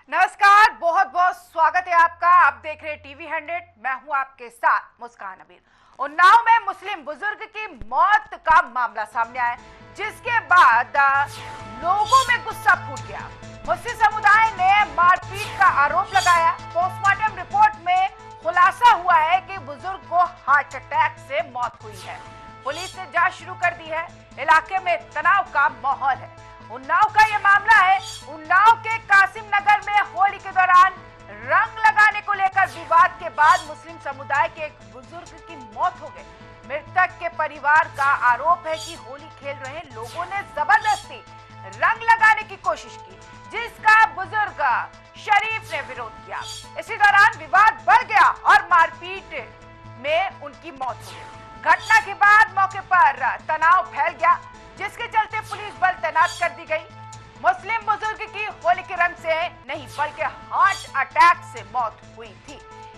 नमस्कार, बहुत बहुत स्वागत है आपका। आप देख रहे हैं टीवी 100। मैं हूं आपके साथ मुस्कान अमीर। उन्नाव में मुस्लिम बुजुर्ग की मौत का मामला सामने आया, जिसके बाद लोगों में गुस्सा फूट गया। मुस्लिम समुदाय ने मारपीट का आरोप लगाया। पोस्टमार्टम रिपोर्ट में खुलासा हुआ है कि बुजुर्ग को हार्ट अटैक से मौत हुई है। पुलिस ने जांच शुरू कर दी है। इलाके में तनाव का माहौल है। उन्नाव का यह मामला है। उन्नाव के कासिम नगर में होली के दौरान रंग लगाने को लेकर विवाद के बाद मुस्लिम समुदाय के एक बुजुर्ग की मौत हो गई। मृतक के परिवार का आरोप है कि होली खेल रहे लोगों ने जबरदस्ती रंग लगाने की कोशिश की, जिसका बुजुर्ग शरीफ ने विरोध किया। इसी दौरान विवाद बढ़ गया और मारपीट में उनकी मौत हो गई। घटना के बाद मौके पर तनाव फैल गया, जिसके चलते पुलिस बल तैनात कर दी गई। मुस्लिम बुजुर्ग की होली के रंग से नहीं बल्कि हार्ट अटैक से मौत हुई थी।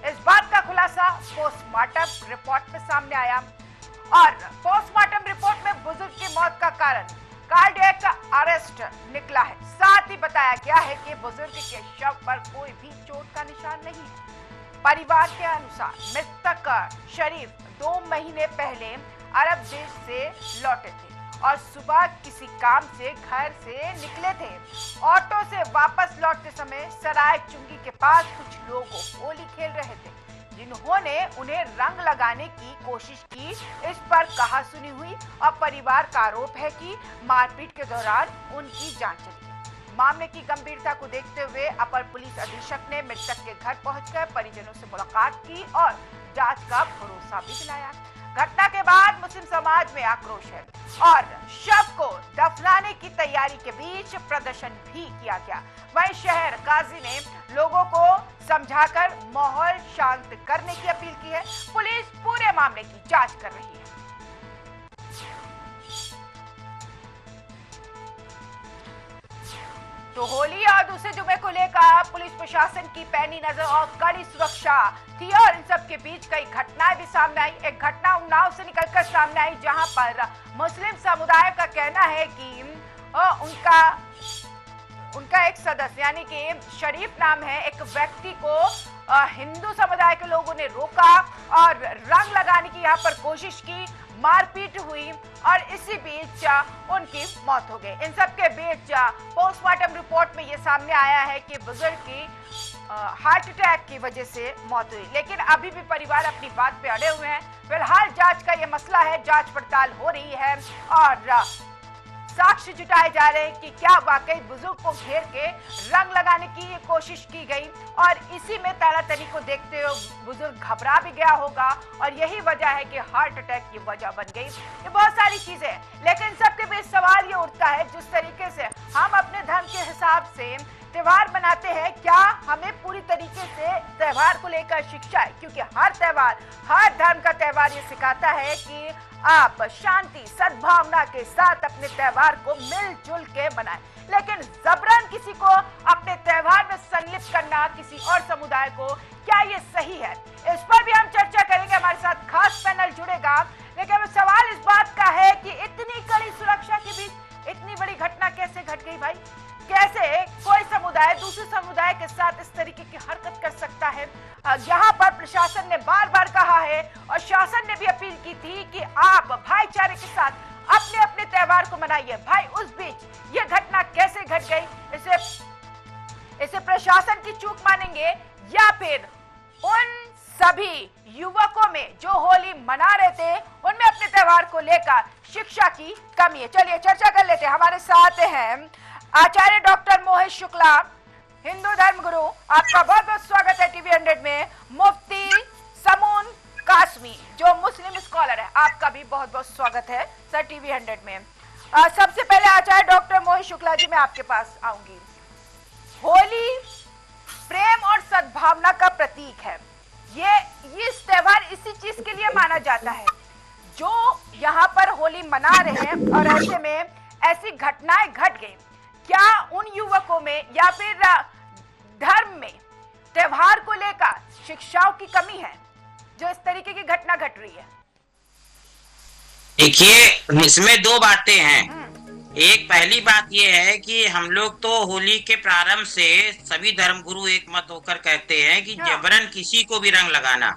इस बात का खुलासा पोस्टमार्टम रिपोर्ट में सामने आया और पोस्टमार्टम रिपोर्ट में बुजुर्ग की मौत का कारण कार्डियक अरेस्ट निकला है। साथ ही बताया गया है कि बुजुर्ग के शव पर कोई भी चोट का निशान नहीं है। परिवार के अनुसार मृतक शरीफ 2 महीने पहले अरब देश से लौटे थे और सुबह किसी काम से घर से निकले थे। ऑटो से वापस लौटते समय सराय चुंगी के पास कुछ लोग होली खेल रहे थे, जिन्होंने उन्हें रंग लगाने की कोशिश की। इस पर कहासुनी हुई और परिवार का आरोप है कि मारपीट के दौरान उनकी जान चली। मामले की गंभीरता को देखते हुए अपर पुलिस अधीक्षक ने मृतक के घर पहुंचकर परिजनों से मुलाकात की और जांच का भरोसा भी दिलाया। घटना के बाद मुस्लिम समाज में आक्रोश है और शव को दफनाने की तैयारी के बीच प्रदर्शन भी किया गया। वहीं शहर काजी ने लोगों को समझाकर माहौल शांत करने की अपील की है। पुलिस पूरे मामले की जांच कर रही है। तो होली और दूसरे जुमे को लेकर पुलिस प्रशासन की पैनी नजर और कड़ी सुरक्षा थी और इन सब के बीच कई घटनाएं भी सामने आई। एक घटना उन्नाव से निकलकर सामने आई, जहां पर मुस्लिम समुदाय का कहना है कि उनका एक सदस्य यानी कि शरीफ नाम है, एक व्यक्ति को हिंदू समुदाय के लोगों ने रोका और रंग लगाने की यहाँ पर कोशिश की। मारपीट हुई और इसी बीच उनकी मौत हो गई। इन सब के बीच पोस्टमार्टम रिपोर्ट में ये सामने आया है कि बुजुर्ग की हार्ट अटैक की वजह से मौत हुई, लेकिन अभी भी परिवार अपनी बात पे अड़े हुए हैं। फिलहाल जांच का ये मसला है, जांच पड़ताल हो रही है और साक्ष्य जुटाए जा रहे हैं कि क्या वाकई बुजुर्ग को घेर के रंग लगाने की कोशिश की गई और इसी में तानातनी को देखते हुए बुजुर्ग घबरा भी गया होगा और यही वजह है कि हार्ट अटैक की वजह बन गई। ये बहुत सारी चीजें हैं, लेकिन सबके बीच सवाल ये उठता है, जिस तरीके से हम अपने धर्म के हिसाब से त्योहार मनाते हैं, क्या हमें पूरी तरीके से त्योहार को लेकर शिक्षा है? क्योंकि हर त्योहार, हर धर्म का त्योहार ये सिखाता है कि आप शांति सद्भावना के साथ अपने त्योहार को मिलजुल के मनाएं, लेकिन जबरन किसी को अपने त्योहार में संलिप्त करना, किसी और समुदाय को, क्या ये सही है? इस पर भी हम चर्चा करेंगे। हमारे साथ खास पैनल जुड़ेगा, लेकिन सवाल इस बात का है कि इतनी कड़ी सुरक्षा के बीच इतनी बड़ी घटना कैसे घट गई भाई? कैसे कोई समुदाय दूसरे समुदाय के साथ इस तरीके की हरकत कर सकता है? यहाँ पर प्रशासन ने बार बार कहा है और शासन ने भी अपील की थी कि आप भाईचारे के साथ अपने अपने त्योहार को मनाइए। भाई उस बीच ये घटना कैसे घट गई? इसे प्रशासन की चूक मानेंगे या फिर उन सभी युवकों में जो होली मना रहे थे उनमें अपने त्योहार को लेकर शिक्षा की कमी है? चलिए चर्चा कर लेते हैं। हमारे साथ हैं आचार्य डॉक्टर मोहित शुक्ला, हिंदू धर्म गुरु। आपका बहुत बहुत स्वागत है टीवी 100 में। मुफ्ती समून कासमी जो मुस्लिम स्कॉलर है, आपका भी बहुत बहुत स्वागत है सर टीवी 100 में। सबसे पहले आचार्य डॉक्टर मोहित शुक्ला जी, मैं आपके पास आऊंगी। होली प्रेम और सद्भावना का प्रतीक है। ये इस त्योहार इसी चीज के लिए माना जाता है जो यहाँ पर होली मना रहे हैं और ऐसे में ऐसी घटनाएं घट गई। क्या उन युवकों में या फिर धर्म में त्योहार को लेकर शिक्षाओं की कमी है जो इस तरीके की घटना घट रही है? देखिए, इसमें 2 बातें हैं। एक पहली बात यह है कि हम लोग तो होली के प्रारंभ से सभी धर्मगुरु एक मत होकर कहते हैं कि हाँ। जबरन किसी को भी रंग लगाना,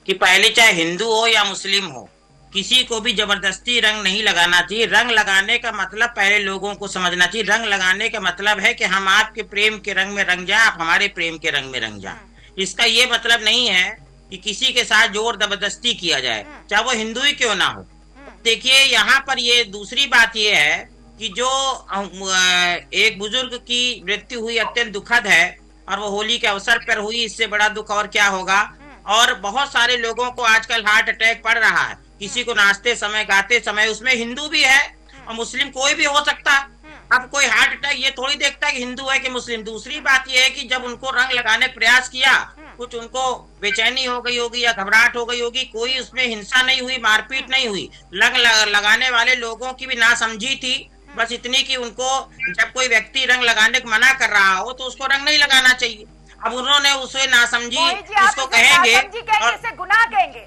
कि पहले चाहे हिंदू हो या मुस्लिम हो, किसी को भी जबरदस्ती रंग नहीं लगाना चाहिए। रंग लगाने का मतलब पहले लोगों को समझना चाहिए। रंग लगाने का मतलब है कि हम आपके प्रेम के रंग में रंग जाएं, आप हमारे प्रेम के रंग में रंग जाएं। इसका ये मतलब नहीं है कि किसी के साथ जोर जबरदस्ती किया जाए, चाहे वो हिंदू ही क्यों ना हो। देखिए यहाँ पर ये दूसरी बात ये है कि जो एक बुजुर्ग की मृत्यु हुई अत्यंत दुखद है, और वो होली के अवसर पर हुई, इससे बड़ा दुख और क्या होगा। और बहुत सारे लोगों को आजकल हार्ट अटैक पड़ रहा है, किसी को नाचते समय गाते समय, उसमें हिंदू भी है और मुस्लिम कोई भी हो सकता है। अब कोई हार्ट अटैक ये थोड़ी देखता है कि हिंदू है कि मुस्लिम। दूसरी बात ये है कि जब उनको रंग लगाने प्रयास किया, कुछ उनको बेचैनी हो गई होगी या घबराहट हो गई होगी, कोई उसमें हिंसा नहीं हुई, मारपीट नहीं हुई। लगाने वाले लोगों की भी नासमझी थी, बस इतनी कि उनको जब कोई व्यक्ति रंग लगाने को मना कर रहा हो तो उसको रंग नहीं लगाना चाहिए। अब उन्होंने उसे नासमझी मोहित जी, आप इसको इसे कहेंगे, नासमझी कहेंगे, और इसे गुनाह कहेंगे,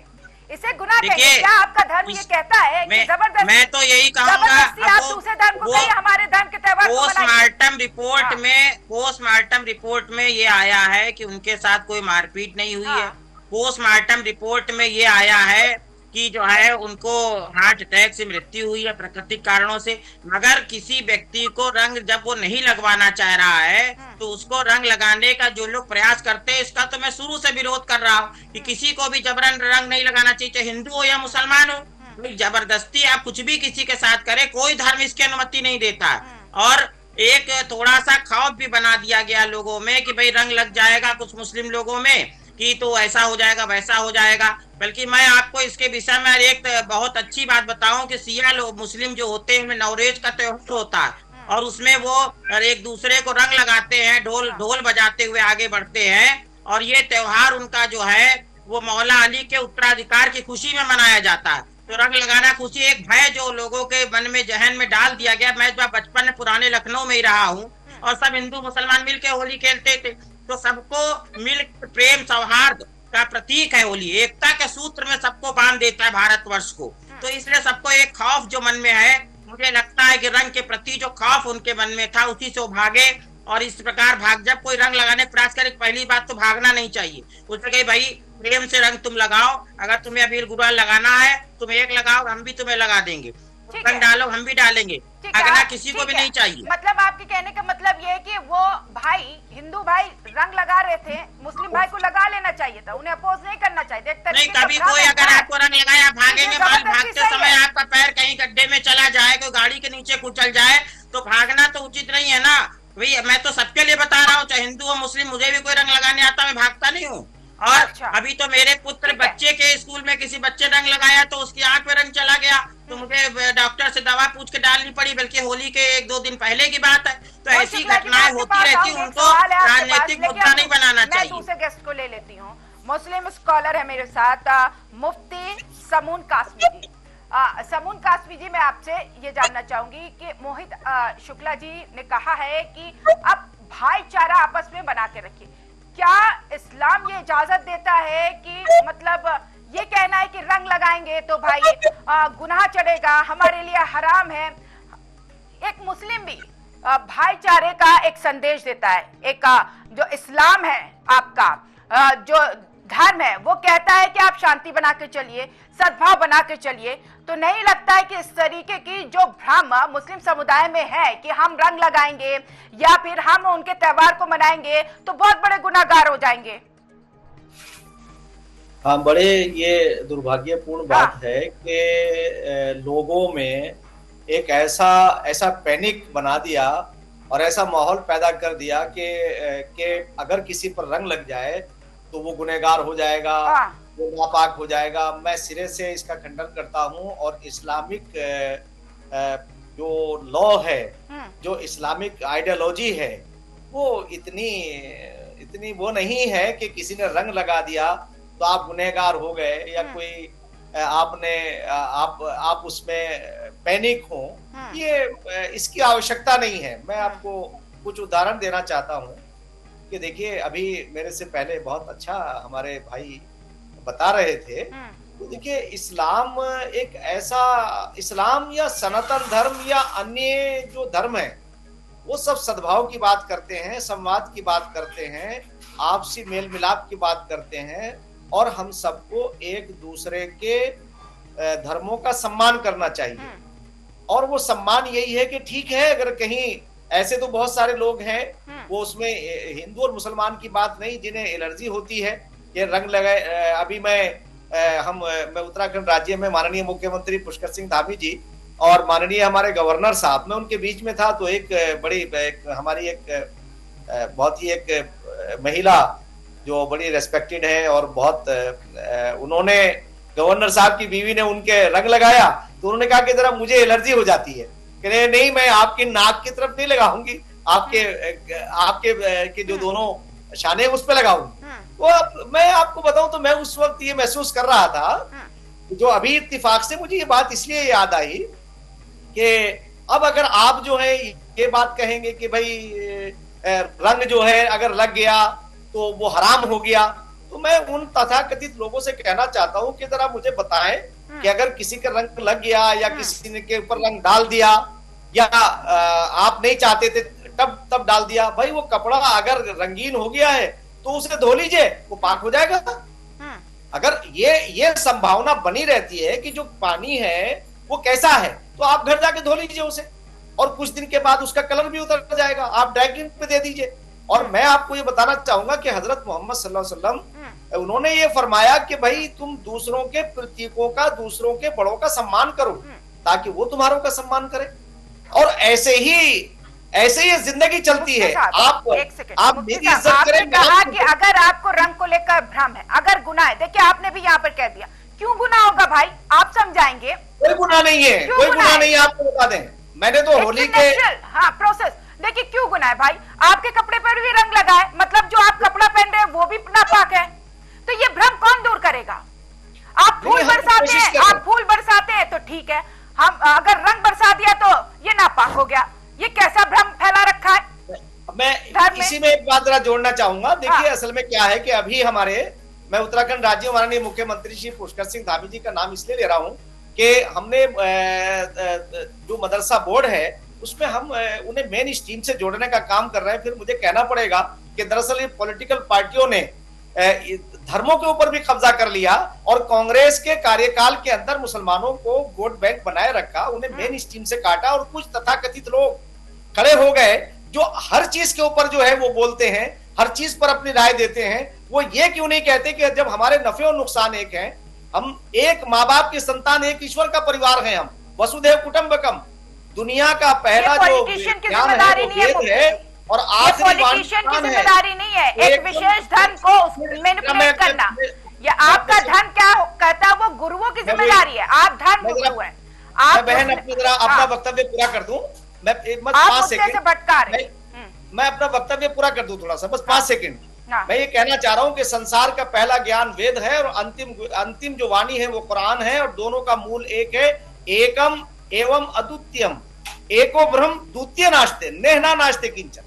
इसे गुनाह कहेंगे? देखिए क्या आपका धर्म ये कहता है कि जबरदस्ती, मैं तो यही कहूंगा। जबरदस्ती अब आप दूसरे धर्म को वो कहिए हमारे धर्म के त्योहार को मनाइए? पोस्टमार्टम रिपोर्ट में ये आया है कि उनके साथ कोई मारपीट नहीं हुई है। पोस्टमार्टम रिपोर्ट में ये आया है कि जो है उनको हार्ट अटैक से मृत्यु हुई है प्राकृतिक कारणों से। मगर किसी व्यक्ति को रंग जब वो नहीं लगवाना चाह रहा है तो उसको रंग लगाने का जो लोग प्रयास करते हैं, इसका तो मैं शुरू से विरोध कर रहा हूँ कि किसी को भी जबरन रंग नहीं लगाना चाहिए, चाहे हिंदू हो या मुसलमान हो। जबरदस्ती आप कुछ भी किसी के साथ करें, कोई धर्म इसकी अनुमति नहीं देता है। और एक थोड़ा सा खौफ भी बना दिया गया लोगों में कि भाई रंग लग जाएगा कुछ मुस्लिम लोगों में, कि तो ऐसा हो जाएगा वैसा हो जाएगा। बल्कि मैं आपको इसके विषय में एक बहुत अच्छी बात बताऊं कि सिया लोग मुस्लिम जो होते हैं उनमें नवरेज का त्योहार होता है, और उसमें वो एक दूसरे को रंग लगाते हैं, ढोल ढोल बजाते हुए आगे बढ़ते हैं। और ये त्योहार उनका जो है वो मौला अली के उत्तराधिकार की खुशी में मनाया जाता है। तो रंग लगाना खुशी, एक भय जो लोगों के मन में जहन में डाल दिया गया। मैं जब बचपन में पुराने लखनऊ में ही रहा हूँ और सब हिंदू मुसलमान मिलकर होली खेलते थे, तो सबको मिल प्रेम सौहार्द का प्रतीक है होली, एकता के सूत्र में सबको बांध देता है भारतवर्ष को। तो इसलिए सबको एक खौफ जो मन में है, मुझे लगता है कि रंग के प्रति जो खौफ उनके मन में था उसी से वो भागे। और इस प्रकार जब कोई रंग लगाने प्रयास करे, पहली बात तो भागना नहीं चाहिए। उसने कही भाई प्रेम से रंग तुम लगाओ, अगर तुम्हें अबीर गुलाल लगाना है तुम एक लगाओ, हम भी तुम्हें लगा देंगे, रंग डालो हम भी डालेंगे, भागना किसी को भी नहीं चाहिए। मतलब आपके कहने का मतलब ये है कि वो भाई, हिंदू भाई रंग लगा रहे थे, मुस्लिम भाई को लगा लेना चाहिए था, उन्हें अपोज नहीं करना चाहिए। नहीं, कभी कोई अगर आपको रंग लगाया, भागेंगे, भागते समय आपका पैर कहीं गड्ढे में चला जाए, कोई गाड़ी के नीचे कुचल जाए, तो भागना तो उचित नहीं है ना। भाई मैं तो सबके लिए बता रहा हूँ, चाहे हिंदू हो मुस्लिम, मुझे भी कोई रंग लगाने आता, मैं भागता नहीं हूँ। और अभी तो मेरे पुत्र बच्चे के स्कूल में किसी बच्चे रंग लगाया तो उसकी आंख में रंग चला गया, तो मुझे डॉक्टर से दवा पूछ के डालनी पड़ी, बल्कि होली के 1-2 दिन पहले की बात है। तो ऐसी घटनाएं होती रहती, उनको राजनीतिक मुद्दा नहीं बनाना चाहिए। दूसरे गेस्ट को ले लेती हूँ। मुस्लिम स्कॉलर है मेरे साथ, मुफ्ती समून कासमी जी। समून कासमी जी, मैं आपसे ये जानना चाहूंगी कि मोहित शुक्ला जी ने कहा है कि अब भाईचारा आपस में बना के रखिए। क्या इस्लाम ये इजाजत देता है कि मतलब ये कहना है कि रंग लगाएंगे तो भाई गुनाह चढ़ेगा, हमारे लिए हराम है? एक मुस्लिम भी भाईचारे का एक संदेश देता है। एक जो इस्लाम है आपका जो धर्म है वो कहता है कि आप शांति बना के चलिए, सद्भाव बना के चलिए। तो नहीं लगता है कि इस तरीके की जो भ्रम मुस्लिम समुदाय में है कि हम रंग लगाएंगे या फिर हम उनके त्योहार को मनाएंगे तो बहुत बड़े गुनाहगार हो जाएंगे? हाँ, बड़े ये दुर्भाग्यपूर्ण बात है कि लोगों में एक ऐसा पैनिक बना दिया और ऐसा माहौल पैदा कर दिया कि अगर किसी पर रंग लग जाए तो वो गुनहगार हो जाएगा, वो नापाक हो जाएगा। मैं सिरे से इसका खंडन करता हूँ। और इस्लामिक जो लॉ है, जो इस्लामिक आइडियोलॉजी है, वो इतनी वो नहीं है कि किसी ने रंग लगा दिया तो आप गुनहगार हो गए या कोई आप उसमें पैनिक हो। ये इसकी आवश्यकता नहीं है। मैं आपको कुछ उदाहरण देना चाहता हूँ कि देखिए, अभी मेरे से पहले बहुत अच्छा हमारे भाई बता रहे थे तो देखिए, इस्लाम एक ऐसा, इस्लाम या सनातन धर्म या अन्य जो धर्म है वो सब सद्भाव की बात करते हैं, संवाद की बात करते हैं, आपसी मेल मिलाप की बात करते हैं, और हम सबको एक दूसरे के धर्मों का सम्मान करना चाहिए। और वो सम्मान यही है कि ठीक है, अगर कहीं ऐसे तो बहुत सारे लोग हैं, वो उसमें हिंदू और मुसलमान की बात नहीं, जिन्हें एलर्जी होती है ये रंग लगाए। अभी मैं उत्तराखंड राज्य में माननीय मुख्यमंत्री पुष्कर सिंह धामी जी और माननीय हमारे गवर्नर साहब, मैं उनके बीच में था, तो हमारी बहुत ही एक महिला जो बड़ी रेस्पेक्टेड है और बहुत उन्होंने, गवर्नर साहब की बीवी ने उनके रंग लगाया तो उन्होंने कहा कि जरा मुझे एलर्जी हो जाती है, कि नहीं मैं आपकी नाक की तरफ नहीं लगाऊंगी, आपके जो दोनों शाने उस पे लगाऊंगी। वो मैं आपको बताऊं तो मैं उस वक्त ये महसूस कर रहा था, जो अभी इत्तेफाक से मुझे ये बात इसलिए याद आई कि अब अगर आप जो है ये बात कहेंगे कि भाई रंग जो है अगर लग गया तो वो हराम हो गया, तो मैं उन तथाकथित लोगों से कहना चाहता हूं कि जरा मुझे बताएं कि अगर किसी का रंग लग गया या किसी ने के ऊपर रंग डाल दिया, या आप नहीं चाहते थे तब डाल दिया, भाई वो कपड़ा अगर रंगीन हो गया है तो उसे धो लीजिए, वो पाक हो जाएगा। अगर ये संभावना बनी रहती है कि जो पानी है वो कैसा है, तो आप घर जाके धो लीजिए उसे, और कुछ दिन के बाद उसका कलर भी उतर जाएगा, आप ड्राई क्लीन पे दे दीजिए। और मैं आपको ये बताना चाहूंगा कि हजरत मोहम्मद सल्लल्लाहु अलैहि वसल्लम उन्होंने ये फरमाया कि भाई तुम दूसरों के प्रतीकों का, दूसरों के बड़ों का सम्मान करो ताकि वो तुम्हारों का सम्मान करें। और ऐसे ही जिंदगी चलती है। आप मेरी इज्जत करें। कहा कि अगर आपको रंग को लेकर भ्रम है, अगर गुनाह है, देखिए आपने भी यहाँ पर कह दिया, क्यों गुनाह होगा भाई, आप समझाएंगे। कोई गुनाह नहीं है, कोई गुनाह नहीं है, आपको बता दें। मैंने तो होली के प्रोसेस देखिए, क्यों गुनाह है भाई, आपके कपड़े पर भी रंग लगा है, मतलब जो आप कपड़ा पहन रहे हैं वो भी नापाक है, तो ये भ्रम कौन दूर करेगा। आप फूल बरसाते हैं तो ठीक है, हम अगर रंग बरसा दिया तो ये नापाक हो गया, ये कैसा भ्रम फैला रखा है। मैं इसी में एक बात जरा जोड़ना चाहूंगा। देखिए असल में क्या है कि अभी मैं उत्तराखंड राज्य माननीय मुख्यमंत्री श्री पुष्कर सिंह धामी जी का नाम इसलिए ले रहा हूं कि हमने जो मदरसा बोर्ड है उसमें हम उन्हें मेन स्ट्रीम से जोड़ने का काम कर रहे हैं। फिर मुझे कहना पड़ेगा कि दरअसल ये पॉलिटिकल पार्टियों ने धर्मों के ऊपर भी कब्जा कर लिया और कांग्रेस के कार्यकाल के अंदर मुसलमानों को वोट बैंक बनाए रखा, उन्हें मेन स्ट्रीम से काटा, और कुछ तथाकथित लोग खड़े हो गए जो हर चीज के ऊपर जो है वो बोलते हैं, हर चीज पर अपनी राय देते हैं। वो ये क्यों नहीं कहते कि जब हमारे नफे और नुकसान एक हैं, हम एक माँ बाप की संतान, एक ईश्वर का परिवार हैं, हम वसुधैव कुटुंबकम, दुनिया का पहला जो ज्ञान है वो वेद है और आखिरी पॉलिटिशियन की जिम्मेदारी नहीं है एक विशेष धर्म को मैनिपुलेट करना। या आपका धर्म क्या कहता है वो गुरुओं की जिम्मेदारी है, आप धर्म गुरु हैं। आप बहन अपना वक्तव्य पूरा कर दूं, मैं 5 सेकंड मैं अपना वक्तव्य पूरा कर दूं थोड़ा सा, बस 5 सेकंड। मैं ये कहना चाह रहा हूं कि संसार का पहला ज्ञान वेद है और अंतिम जो वाणी है वो कुरान है, और दोनों का मूल एक है, एकम एवं अद्वितीयम, एको ब्रह्म द्वितीय नास्ते नेहना नास्ते किंचन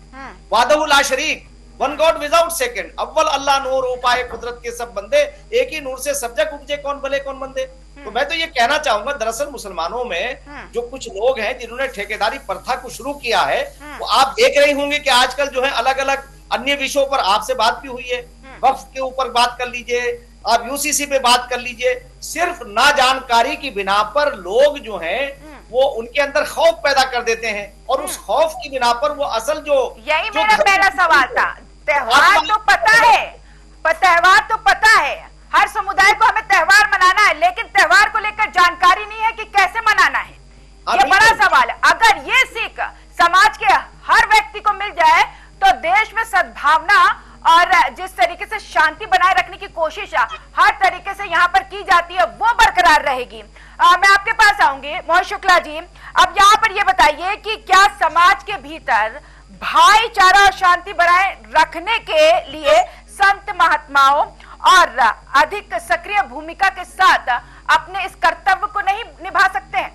वादहु ला शरीक, वन गॉड विदाउट सेकंड, अव्वल अल्लाह नूर उपाय कुदरत के सब बंदे, एक ही नूर से सब जग उपजे, कौन भले कौन बंदे। तो मैं तो ये कहना चाहूंगा, दरअसल मुसलमानों में जो कुछ लोग हैं जिन्होंने ठेकेदारी प्रथा को शुरू किया है, वो आप देख रहे होंगे कि आजकल जो है अलग अलग अन्य विषयों पर आपसे बात भी हुई है, वक्फ के ऊपर बात कर लीजिए, आप यूसीसी पे बात कर लीजिए, सिर्फ ना जानकारी की बिना पर लोग जो हैं वो उनके अंदर खौफ पैदा कर देते हैं, और उस खौफ की बिना पर वो असल जो यही मेरा पहला सवाल था। त्योहार तो पता है, हर समुदाय को हमें त्योहार मनाना है, लेकिन त्योहार को लेकर जानकारी नहीं है कि कैसे मनाना है, ये बड़ा सवाल है। अगर ये सीख समाज के हर व्यक्ति को मिल जाए तो देश में सद्भावना और जिस तरीके से शांति बनाए रखने की कोशिश हर तरीके से यहाँ पर की जाती है वो बरकरार रहेगी। मैं आपके पास आऊंगी मोहित शुक्ला जी। अब यहाँ पर ये बताइए कि क्या समाज के भीतर भाईचारा और शांति बनाए रखने के लिए संत महात्माओं और अधिक सक्रिय भूमिका के साथ अपने इस कर्तव्य को नहीं निभा सकते हैं?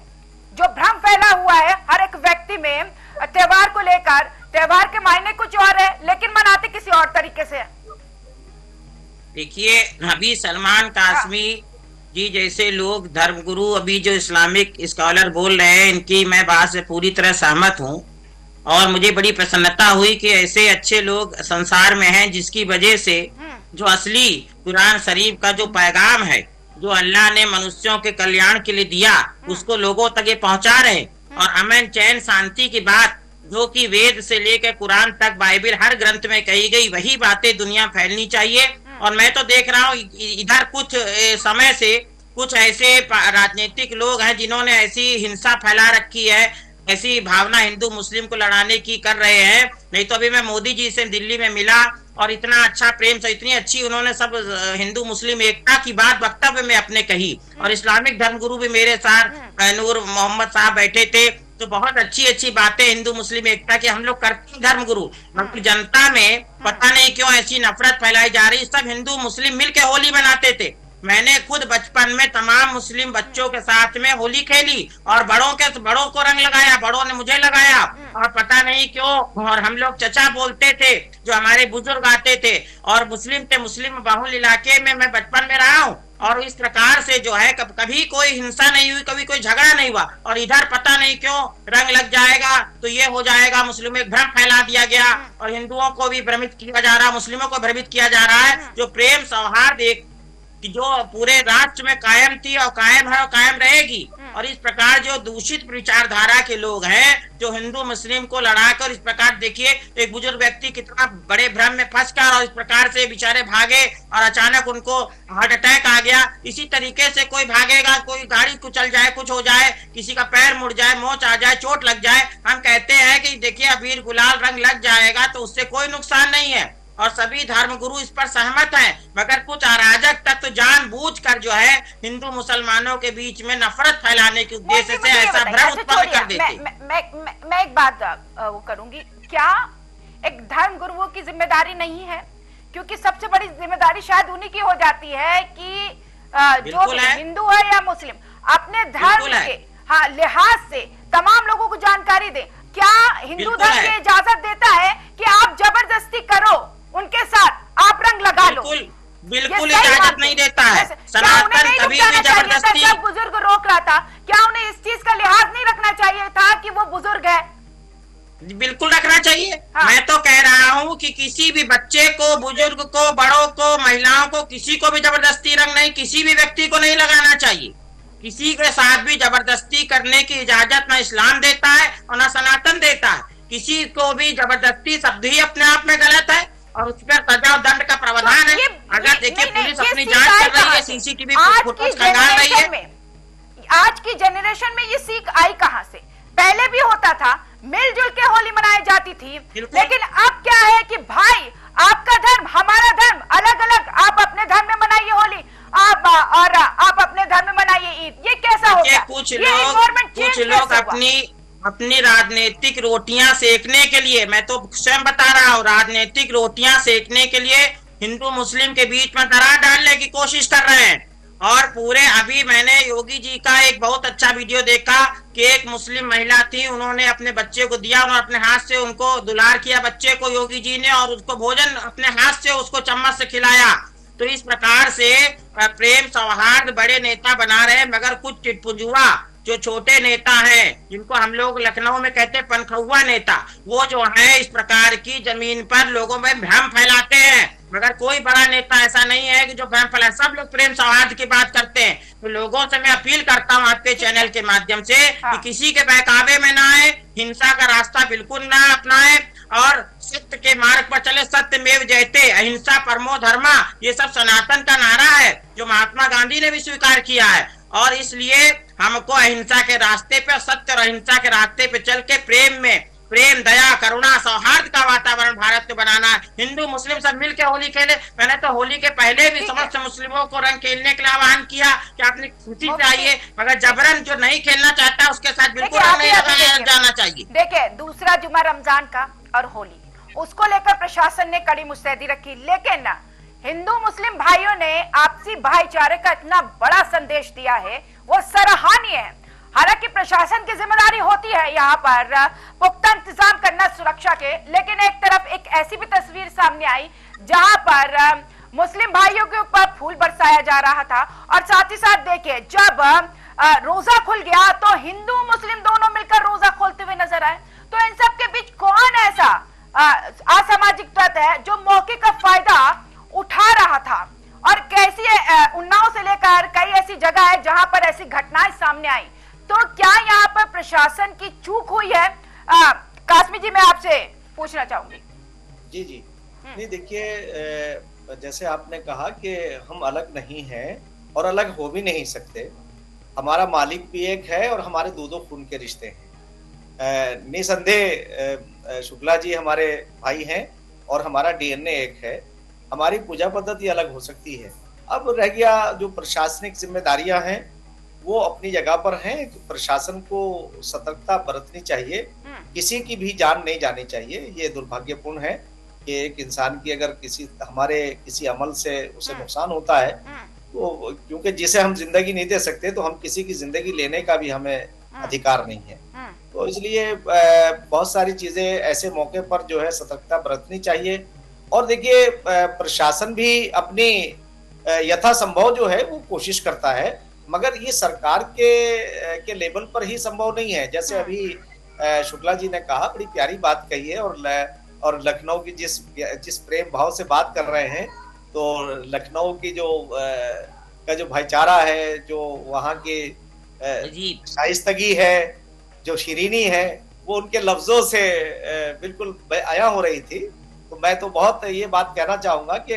जो भ्रम फैला हुआ है हर एक व्यक्ति में त्योहार को लेकर, त्योहार के मायने कुछ और है लेकिन मनाते किसी और तरीके से। देखिए, अभी सलमान कासमी जी, जैसे लोग धर्मगुरु अभी जो इस्लामिक स्कॉलर बोल रहे हैं, इनकी मैं बात से पूरी तरह सहमत हूँ। और मुझे बड़ी प्रसन्नता हुई कि ऐसे अच्छे लोग संसार में हैं, जिसकी वजह से जो असली कुरान शरीफ का जो पैगाम है, जो अल्लाह ने मनुष्यों के कल्याण के लिए दिया, उसको लोगों तक ये पहुंचा रहे। और अमन, चैन, शांति की बात जो कि वेद से लेकर कुरान तक, बाइबल हर ग्रंथ में कही गई, वही बातें दुनिया फैलनी चाहिए। और मैं तो देख रहा हूँ इधर कुछ समय से कुछ ऐसे राजनीतिक लोग हैं जिन्होंने ऐसी हिंसा फैला रखी है, ऐसी भावना हिंदू मुस्लिम को लड़ाने की कर रहे हैं। नहीं तो अभी मैं मोदी जी से दिल्ली में मिला और इतना अच्छा प्रेम से, इतनी अच्छी उन्होंने सब हिंदू मुस्लिम एकता की बात वक्तव्य में अपने कही। और इस्लामिक धर्मगुरु भी मेरे साथ नूर मोहम्मद साहब बैठे थे, तो बहुत अच्छी अच्छी बातें हिंदू मुस्लिम एकता की हम लोग करते हैं धर्मगुरु। मगर जनता में पता नहीं क्यों ऐसी नफरत फैलाई जा रही। सब हिंदू मुस्लिम मिलकर होली मनाते थे। मैंने खुद बचपन में तमाम मुस्लिम बच्चों के साथ में होली खेली और बड़ों को रंग लगाया, बड़ों ने मुझे लगाया। और पता नहीं क्यों, और हम लोग चचा बोलते थे, जो हमारे बुजुर्ग आते थे। और मुस्लिम थे, मुस्लिम बहुल इलाके में मैं बचपन में रहा हूँ। और इस प्रकार से जो है कभी कोई हिंसा नहीं हुई, कभी कोई झगड़ा नहीं हुआ। और इधर पता नहीं क्यों रंग लग जाएगा तो ये हो जाएगा, मुस्लिमों में भ्रम फैला दिया गया और हिंदुओं को भी भ्रमित किया जा रहा है, मुस्लिमों को भ्रमित किया जा रहा है। जो प्रेम सौहार्द एक जो पूरे राष्ट्र में कायम थी और कायम है और कायम रहेगी। और इस प्रकार जो दूषित विचारधारा के लोग हैं, जो हिंदू मुस्लिम को लड़ाकर इस प्रकार, देखिए एक बुजुर्ग व्यक्ति कितना बड़े भ्रम में फंसकर और इस प्रकार से बेचारे भागे और अचानक उनको हार्ट अटैक आ गया। इसी तरीके से कोई भागेगा, कोई गाड़ी कुचल जाए, कुछ हो जाए, किसी का पैर मुड़ जाए, मोच आ जाए, चोट लग जाए, हम कहते हैं कि देखिए अबीर गुलाल रंग लग जाएगा तो उससे कोई नुकसान नहीं है। और सभी धर्मगुरु इस पर सहमत हैं। मगर कुछ अराजक तत्व जानबूझकर जो है हिंदू मुसलमानों के बीच में नफरत फैलाने के उद्देश्य से ऐसा भ्रम उत्पन्न कर देते। मैं एक बात वो करूंगी, क्या एक धर्मगुरुओं की जिम्मेदारी नहीं है? क्योंकि सबसे बड़ी जिम्मेदारी शायद उन्हीं की हो जाती है कि जो भी हिंदू है या मुस्लिम अपने धर्म के लिहाज से तमाम लोगों को जानकारी दे। क्या हिंदू धर्म की इजाजत देता है कि आप जबरदस्ती करो उनके साथ, आप रंग लगा लो? बिल्कुल इजाजत नहीं देता है। सनातन कभी भी जबरदस्ती, जब बुजुर्ग रोक रहा था, क्या उन्हें इस चीज का लिहाज नहीं रखना चाहिए था कि वो बुजुर्ग है? बिल्कुल रखना चाहिए। मैं तो कह रहा हूँ कि किसी भी बच्चे को, बुजुर्ग को, बड़ों को, महिलाओं को, किसी को भी जबरदस्ती रंग नहीं, किसी भी व्यक्ति को नहीं लगाना चाहिए। किसी के साथ भी जबरदस्ती करने की इजाजत न इस्लाम देता है और न सनातन देता है। किसी को भी जबरदस्ती शब्द ही अपने आप में गलत है और उस पर सजा और दंड का प्रावधान है। अगर देखिए पुलिस अपनी जांच कर रही है, सीसीटीवी फुटेज खंगाल रही है। आज की जनरेशन में ये सीख आई कहां से? पहले भी होता था, मिलजुल के होली मनाई जाती थी, लेकिन अब क्या है कि भाई आपका धर्म हमारा धर्म अलग अलग, आप अपने धर्म में मनाइए होली, आप अपने धर्म में मनाइए ईद। ये कैसा हो गया? कुछ लोग अपनी राजनीतिक रोटियां सेकने के लिए, मैं तो स्वयं बता रहा हूँ, राजनीतिक रोटियां सेकने के लिए हिंदू मुस्लिम के बीच में दरार डालने की कोशिश कर रहे हैं। और पूरे अभी मैंने योगी जी का एक बहुत अच्छा वीडियो देखा कि एक मुस्लिम महिला थी, उन्होंने अपने बच्चे को दिया, उन्होंने अपने हाथ से उनको दुलार किया बच्चे को योगी जी ने, और उसको भोजन अपने हाथ से उसको चम्मच से खिलाया। तो इस प्रकार से प्रेम सौहार्द बड़े नेता बना रहे, मगर कुछ टिटपुजुआ जो छोटे नेता हैं, जिनको हम लोग लखनऊ में कहते हैं पनखुआ नेता, वो जो है इस प्रकार की जमीन पर लोगों में भ्रम फैलाते हैं। मगर कोई बड़ा नेता ऐसा नहीं है कि जो भ्रम फैलाए। सब लोग प्रेम सौहार्द की बात करते हैं। तो लोगों से मैं अपील करता हूँ आपके चैनल के माध्यम से कि किसी के बहकावे में ना आए, हिंसा का रास्ता बिल्कुल ना अपनाए और सत्य के मार्ग पर चले। सत्यमेव जयते, अहिंसा परमो धर्मा, ये सब सनातन का नारा है जो महात्मा गांधी ने भी स्वीकार किया है। और इसलिए हमको अहिंसा के रास्ते पे, सत्य और अहिंसा के रास्ते पे चल के प्रेम में, प्रेम, दया, करुणा, सौहार्द का वातावरण भारत को बनाना है। हिंदू मुस्लिम सब मिलकर होली खेले। मैंने तो होली के पहले भी समस्त मुस्लिमों को रंग खेलने के लिए आह्वान किया कि अपनी खुशी से आइए, मगर जबरन जो नहीं खेलना चाहता उसके साथ बिल्कुल नहीं लगाया जाना चाहिए। देखिए, दूसरा जुमा रमजान का और होली, उसको लेकर प्रशासन ने कड़ी मुस्तैदी रखी, लेकिन हिंदू मुस्लिम भाइयों ने आपसी भाईचारे का इतना बड़ा संदेश दिया है, वो सराहनीय है। हालांकि प्रशासन की जिम्मेदारी होती है यहाँ पर पुख्ता इंतजाम करना सुरक्षा के, लेकिन एक तरफ एक ऐसी भी तस्वीर सामने आई जहां पर मुस्लिम भाइयों के ऊपर फूल बरसाया जा रहा था, और साथ ही साथ देखिए जब रोजा खुल गया तो हिंदू मुस्लिम दोनों मिलकर रोजा खोलते हुए नजर आए। तो इन सब के बीच कौन ऐसा असामाजिक तत्व है जो मौके का फायदा उठा रहा था, और कैसी उन्नाव से लेकर कई ऐसी जगह है जहां पर ऐसी घटनाएं सामने आई। तो क्या यहाँ पर प्रशासन की चूक हुई है? कासमी जी, मैं आपसे पूछना चाहूंगी। जी जी, नहीं देखिए, जैसे आपने कहा कि हम अलग नहीं हैं और अलग हो भी नहीं सकते। हमारा मालिक भी एक है और हमारे दो दो खून के रिश्ते हैं। निसंदेह शुक्ला जी हमारे भाई हैं और हमारा डीएनए एक है। हमारी पूजा पद्धति अलग हो सकती है। अब रह गया जो प्रशासनिक जिम्मेदारियां हैं वो अपनी जगह पर हैं। तो प्रशासन को सतर्कता बरतनी चाहिए, किसी की भी जान नहीं जानी चाहिए। ये दुर्भाग्यपूर्ण है कि एक इंसान की अगर हमारे किसी अमल से उसे नुकसान होता है, तो क्योंकि जिसे हम जिंदगी नहीं दे सकते तो हम किसी की जिंदगी लेने का भी हमें अधिकार नहीं है। तो इसलिए बहुत सारी चीजें ऐसे मौके पर जो है सतर्कता बरतनी चाहिए। और देखिए, प्रशासन भी अपनी यथासंभव जो है वो कोशिश करता है, मगर ये सरकार के लेवल पर ही संभव नहीं है। जैसे अभी शुक्ला जी ने कहा, बड़ी प्यारी बात कही है, और लखनऊ की जिस प्रेम भाव से बात कर रहे हैं, तो लखनऊ की जो भाईचारा है, जो वहाँ की शाइस्तगी है, जो शिरीनी है, वो उनके लफ्जों से बिल्कुल आया हो रही थी। तो मैं तो बहुत ये बात कहना चाहूंगा कि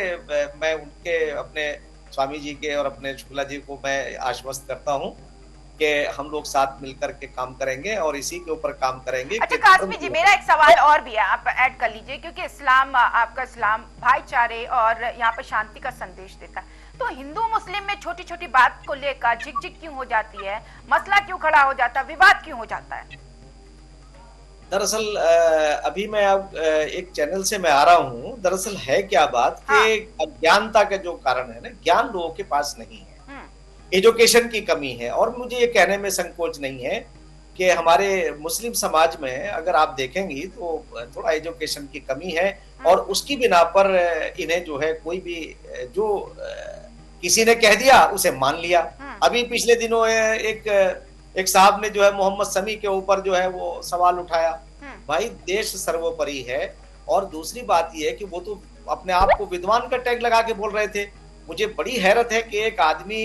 मैं उनके अपने स्वामी जी के और अपने शुक्ला जी को मैं आश्वस्त करता हूँ कि हम लोग साथ मिलकर के काम करेंगे और इसी के ऊपर काम करेंगे। अच्छा कासमी जी, मेरा एक सवाल और भी है, आप ऐड कर लीजिए, क्योंकि इस्लाम, आपका इस्लाम भाईचारे और यहाँ पर शांति का संदेश देता है। तो हिंदू मुस्लिम में छोटी छोटी बात को लेकर झिकझिक क्यों हो जाती है, मसला क्यों खड़ा हो जाता है, विवाद क्यों हो जाता है? दरअसल अभी मैं अब एक चैनल से मैं आ रहा हूँ। दरअसल है क्या बात कि अज्ञानता का जो कारण है ना, ज्ञान लोगों के पास नहीं है, एजुकेशन की कमी है। और मुझे ये कहने में संकोच नहीं है कि हमारे मुस्लिम समाज में अगर आप देखेंगी तो थोड़ा एजुकेशन की कमी है, और उसकी बिना पर इन्हें जो है कोई भी जो किसी ने कह दिया उसे मान लिया। अभी पिछले दिनों एक साहब ने जो है मोहम्मद समी के ऊपर जो है वो सवाल उठाया। भाई, देश सर्वोपरि है। और दूसरी बात यह है कि वो तो अपने आप को विद्वान का टैग लगा के बोल रहे थे। मुझे बड़ी हैरत है कि एक आदमी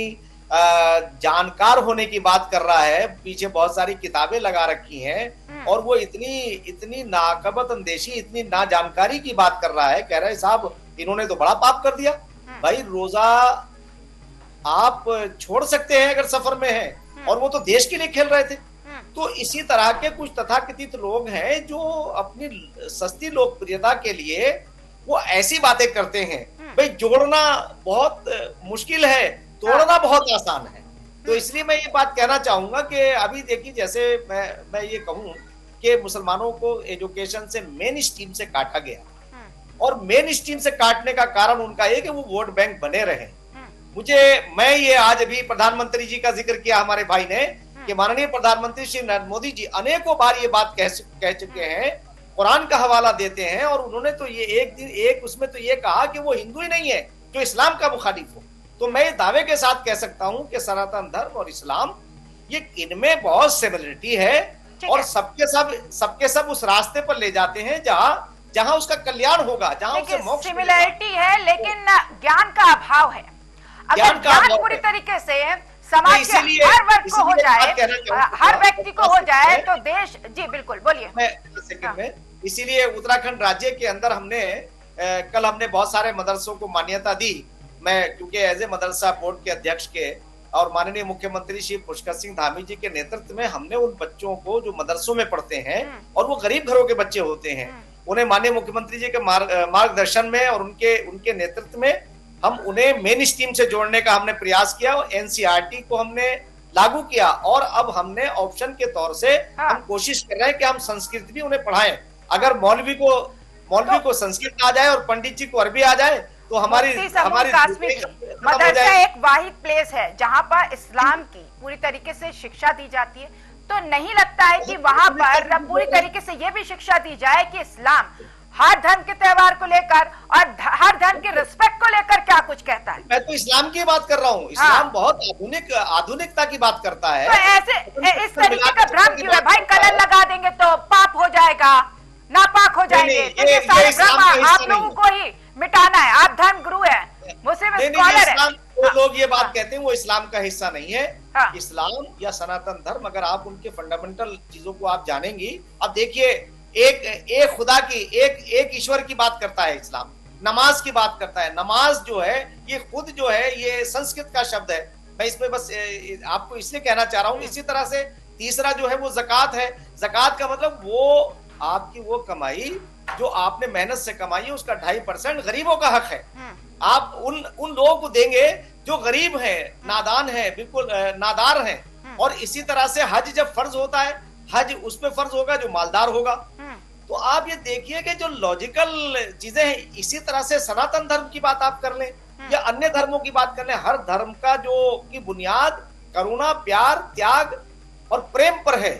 जानकार होने की बात कर रहा है, पीछे बहुत सारी किताबें लगा रखी हैं, और वो इतनी नाकबत अंदेशी, इतनी ना जानकारी की बात कर रहा है। कह रहे साहब इन्होंने तो बड़ा पाप कर दिया। भाई, रोजा आप छोड़ सकते हैं अगर सफर में है, और वो तो देश के लिए खेल रहे थे। तो इसी तरह के कुछ तथाकथित लोग हैं जो अपनी सस्ती लोकप्रियता के लिए वो ऐसी बातें करते हैं। भाई, जोड़ना बहुत मुश्किल है, तोड़ना बहुत आसान है। तो इसलिए मैं ये बात कहना चाहूंगा कि अभी देखिए, जैसे मैं ये कहूं कि मुसलमानों को एजुकेशन से मेन स्ट्रीम से काटा गया, और मेन स्ट्रीम से काटने का कारण उनका ये कि वो वोट बैंक बने रहे। मैं ये आज अभी प्रधानमंत्री जी का जिक्र किया हमारे भाई ने कि माननीय प्रधानमंत्री श्री नरेंद्र मोदी जी अनेकों बार ये बात कह चुके हैं, कुरान का हवाला देते हैं, और उन्होंने तो ये उसमें तो ये कहा कि वो हिंदू ही नहीं है जो इस्लाम का मुखालिफ हो। तो मैं दावे के साथ कह सकता हूं कि सनातन धर्म और इस्लाम, ये इनमें बहुत सिमिलरिटी है, और सबके सब उस रास्ते पर ले जाते हैं जहां उसका कल्याण होगा, जहां उसे मोक्ष सिमिलरिटी है, लेकिन ज्ञान का अभाव है। अगर ज्ञान पूरी तरीके से समाज के हर वर्ग को हो जाए, हर व्यक्ति को हो जाए, तो देश। जी बिल्कुल, बोलिए। इसीलिए उत्तराखंड राज्य के अंदर कल हमने बहुत सारे मदरसों को मान्यता दी। मैं क्योंकि एज ए मदरसा बोर्ड के अध्यक्ष के और माननीय मुख्यमंत्री श्री पुष्कर सिंह धामी जी के नेतृत्व में हमने उन बच्चों को जो मदरसों में पढ़ते हैं और वो गरीब घरों के बच्चे होते हैं, उन्हें माननीय मुख्यमंत्री जी के मार्गदर्शन में और उनके नेतृत्व में हम उन्हें मेन स्ट्रीम से जोड़ने का हमने प्रयास किया, और एनसीईआरटी को हमने लागू किया, और अब हमने ऑप्शन के तौर से हम कोशिश कर रहे हैं कि हम संस्कृत भी उन्हें पढ़ाएं। अगर मौलवी को संस्कृत आ जाए और पंडित जी को अरबी आ जाए तो हमारी मदरसा एक वाहिद प्लेस है जहां पर इस्लाम की पूरी तरीके से शिक्षा दी जाती है। तो नहीं लगता है कि वहां पर पूरी तरीके से ये भी शिक्षा दी जाए कि इस्लाम हर धर्म के त्योहार को लेकर और हर धर्म के रिस्पेक्ट को लेकर क्या कुछ कहता है। मैं तो इस्लाम की बात कर रहा हूँ। इस्लाम बहुत आधुनिकता की बात करता है। तो ऐसे इस तरीके का भ्रम क्यों है भाई? कलर लगा देंगे तो पाप हो जाएगा, नापाक हो जाएंगे। तो ये सारे भ्रम आप लोगों को ही मिटाना है। आप धर्म गुरु है, मुस्लिम स्कॉलर है। वो लोग ये बात कहते हैं वो इस्लाम का हिस्सा नहीं है। इस्लाम या सनातन धर्म, अगर आप उनके फंडामेंटल चीजों को आप जानेंगी, अब देखिए एक खुदा की, एक ईश्वर की बात करता है इस्लाम, नमाज की बात करता है। नमाज जो है ये खुद जो है ये संस्कृत का शब्द है। मैं इसमें बस आपको इसलिए कहना चाह रहा हूँ। इसी तरह से तीसरा जो है वो ज़कात है। ज़कात का मतलब वो आपकी वो कमाई जो आपने मेहनत से कमाई है उसका 2.5% गरीबों का हक है। आप उन लोगों को देंगे जो गरीब हैं, नादान हैं, बिल्कुल नादार हैं। और इसी तरह से हज जब फर्ज होता है, हज उस पे फर्ज होगा जो मालदार होगा। तो आप ये देखिए कि जो लॉजिकल चीजें हैं, इसी तरह से सनातन धर्म की बात आप कर लें या अन्य धर्मों की बात कर लें, हर धर्म का जो की बुनियाद करुणा, प्यार, त्याग और प्रेम पर है।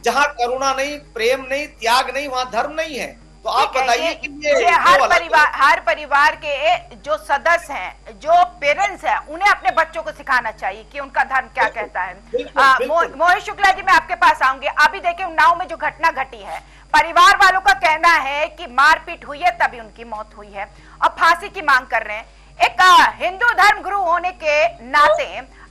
जहाँ करुणा नहीं, प्रेम नहीं, त्याग नहीं, वहां धर्म नहीं है। तो आप बताइए कि ये हर परिवार के जो सदस्य हैं, जो पेरेंट्स हैं, उन्हें अपने बच्चों को सिखाना चाहिए कि उनका धर्म क्या कहता है। मोहित शुक्ला जी, मैं आपके पास आऊंगी। अभी देखिए उन्नाव में जो घटना घटी है, परिवार वालों का कहना है कि मारपीट हुई है तभी उनकी मौत हुई है और फांसी की मांग कर रहे हैं। एक हिंदू धर्म गुरु होने के नाते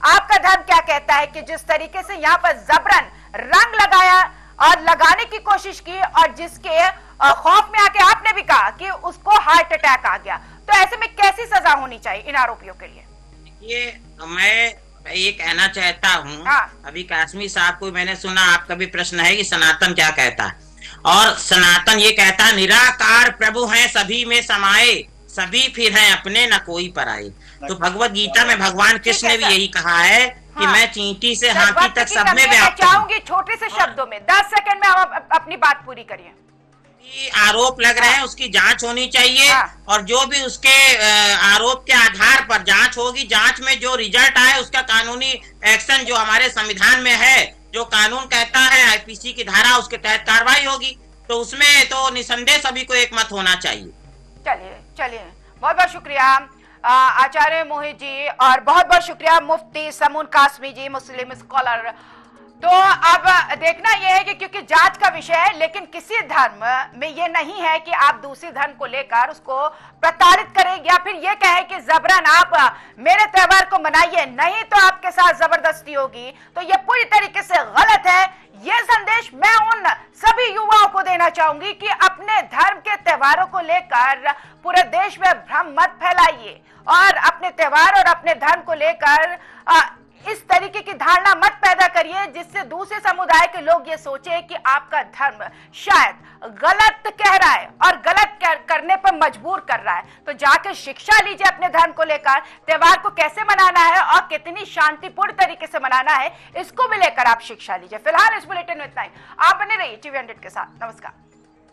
आपका धर्म क्या कहता है कि जिस तरीके से यहाँ पर जबरन रंग लगाया और लगाने की कोशिश की और जिसके खौफ में आके आपने भी कहा कि उसको हार्ट अटैक आ गया, तो ऐसे में कैसी सजा होनी चाहिए इन आरोपियों के लिए? ये मैं ये कहना चाहता हूँ। अभी काश्मीर साहब को मैंने सुना, आपका भी प्रश्न है कि सनातन क्या कहता है, और सनातन ये कहता है निराकार प्रभु हैं सभी में समाये, सभी फिर हैं अपने न कोई पराए। तो भगवत गीता में भगवान कृष्ण ने भी यही कहा है कि मैं चींटी से हाथी तक सब में व्याप्त हूं। चाहूंगी छोटे से शब्दों में 10 सेकंड में हम अपनी बात पूरी करिए। आरोप लग रहे हैं उसकी जांच होनी चाहिए और जो भी उसके आरोप के आधार पर जांच होगी, जांच में जो रिजल्ट आए उसका कानूनी एक्शन जो हमारे संविधान में है, जो कानून कहता है आईपीसी की धारा, उसके तहत कार्रवाई होगी। तो उसमें तो निसंदेह सभी को एक मत होना चाहिए। चलिए बहुत बहुत शुक्रिया आचार्य मोहित जी, और बहुत बहुत शुक्रिया मुफ्ती समून कासमी जी, मुस्लिम स्कॉलर। तो अब देखना यह है कि क्योंकि जांच का विषय है, लेकिन किसी धर्म में ये नहीं है कि आप दूसरी धर्म को लेकर उसको प्रताड़ित करें या फिर ये कहे कि जबरन आप मेरे त्योहार को मनाइए, नहीं तो आपके साथ जबरदस्ती होगी। तो ये पूरी तरीके से गलत है। ये संदेश मैं उन सभी युवाओं को देना चाहूंगी कि अपने धर्म के त्योहारों को लेकर पूरे देश में भ्रम मत फैलाइए और अपने त्योहार और अपने धर्म को लेकर इस तरीके की धारणा मत पैदा करिए जिससे दूसरे समुदाय के लोग ये सोचे कि आपका धर्म शायद गलत कह रहा है और गलत करने पर मजबूर कर रहा है। तो जाकर शिक्षा लीजिए अपने धर्म को लेकर, त्योहार को कैसे मनाना है और कितनी शांतिपूर्ण तरीके से मनाना है, इसको भी लेकर आप शिक्षा लीजिए। फिलहाल इस बुलेटिन में इतना ही। आप बने रहिए TV 100 के साथ। नमस्कार।